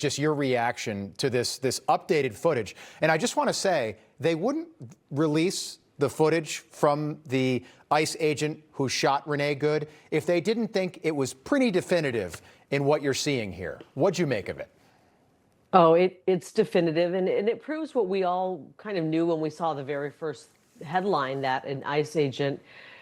just your reaction to this updated footage. And I just want to say, they wouldn't release the footage from the ICE agent who shot Renee Good if they didn't think it was pretty definitive in what you're seeing here. What'd you make of it? Oh, it's definitive, and it proves what we all kind of knew when we saw the very first headline that an ICE agent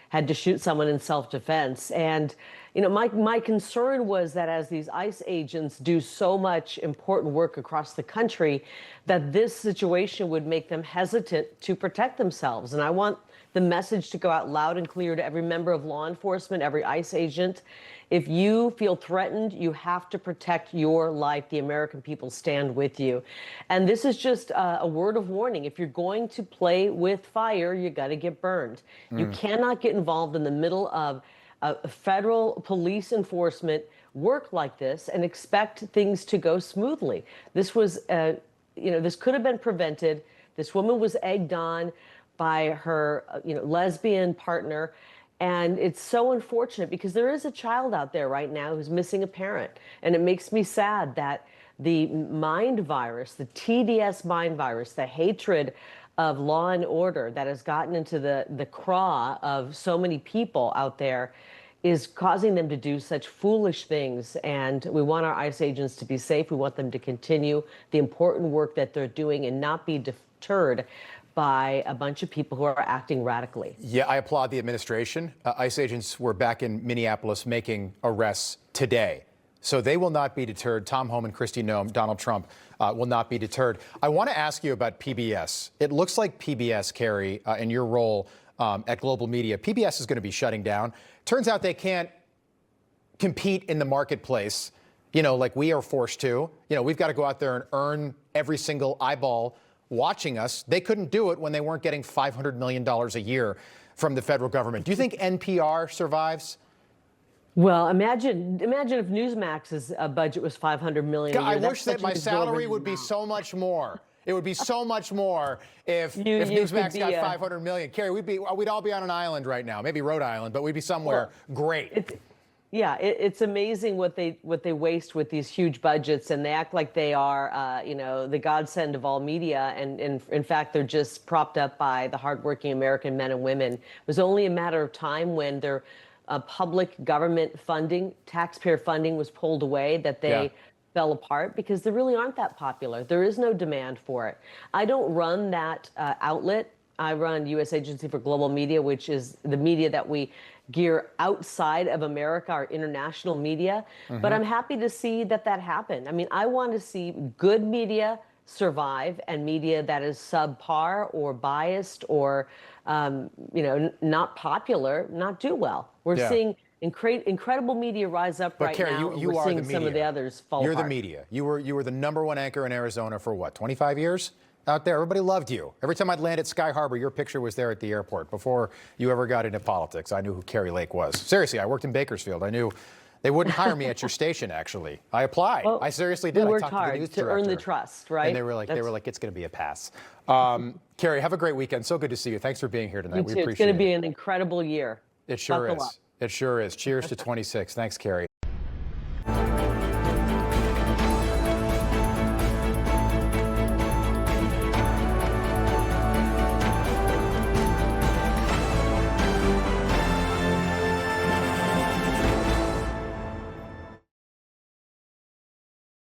had to shoot someone in self-defense. And, you know, my concern was that as these ICE agents do so much important work across the country, that this situation would make them hesitant to protect themselves. And I want the message to go out loud and clear to every member of law enforcement, every ICE agent. If you feel threatened, you have to protect your life. The American people stand with you. And this is just a word of warning. If you're going to play with fire, you got to get burned. You cannot get involved in the middle of federal police enforcement work like this and expect things to go smoothly. This was, this could have been prevented. This woman was egged on by her, lesbian partner. And it's so unfortunate because there is a child out there right now who's missing a parent. And it makes me sad that the mind virus, the TDS mind virus, the hatred of law and order that has gotten into the craw of so many people out there is causing them to do such foolish things. And we want our ICE agents to be safe. We want them to continue the important work that they're doing and not be deterred by a bunch of people who are acting radically. Yeah, I applaud the administration. ICE agents were back in Minneapolis making arrests today. So they will not be deterred. Tom Homan, Kristi Noem, Donald Trump will not be deterred. I want to ask you about PBS. It looks like PBS, Kari, in your role at Global Media, PBS is going to be shutting down. Turns out they can't compete in the marketplace, like we are forced to. We've got to go out there and earn every single eyeball watching us. They couldn't do it when they weren't getting $500 million a year from the federal government. Do you think NPR survives? Well, imagine if Newsmax's budget was $500 million a year. I wish that my salary would be so much more. It would be so much more if Newsmax got $500 million. Kari, we'd all be on an island right now, maybe Rhode Island, but we'd be somewhere great. It's amazing what they waste with these huge budgets, and they act like they are, the godsend of all media. And in fact, they're just propped up by the hardworking American men and women. It was only a matter of time when their public government funding, taxpayer funding, was pulled away that they fell apart because they really aren't that popular. There is no demand for it. I don't run that outlet. I run U.S. Agency for Global Media, which is the media that we gear outside of America, our international media. But I'm happy to see that happened. I mean, I want to see good media survive and media that is subpar or biased or, not popular, not do well. We're seeing incredible media rise up right Kari, now. you we're are seeing the media. some of the others fall You're apart. the media. You were the #1 anchor in Arizona for what, 25 years? Out there, everybody loved you. Every time I'd land at Sky Harbor, your picture was there at the airport. Before you ever got into politics, I knew who Kari Lake was. Seriously, I worked in Bakersfield. I knew they wouldn't hire me at your station, actually. I applied. Well, I seriously did. We worked I talked to the news to earn the trust, right? And they were like, it's going to be a pass. Kari, have a great weekend. So good to see you. Thanks for being here tonight. You too. We appreciate it. It's going to be an incredible year. It sure Buckle is. up. It sure is. Cheers to 26. Thanks, Kari.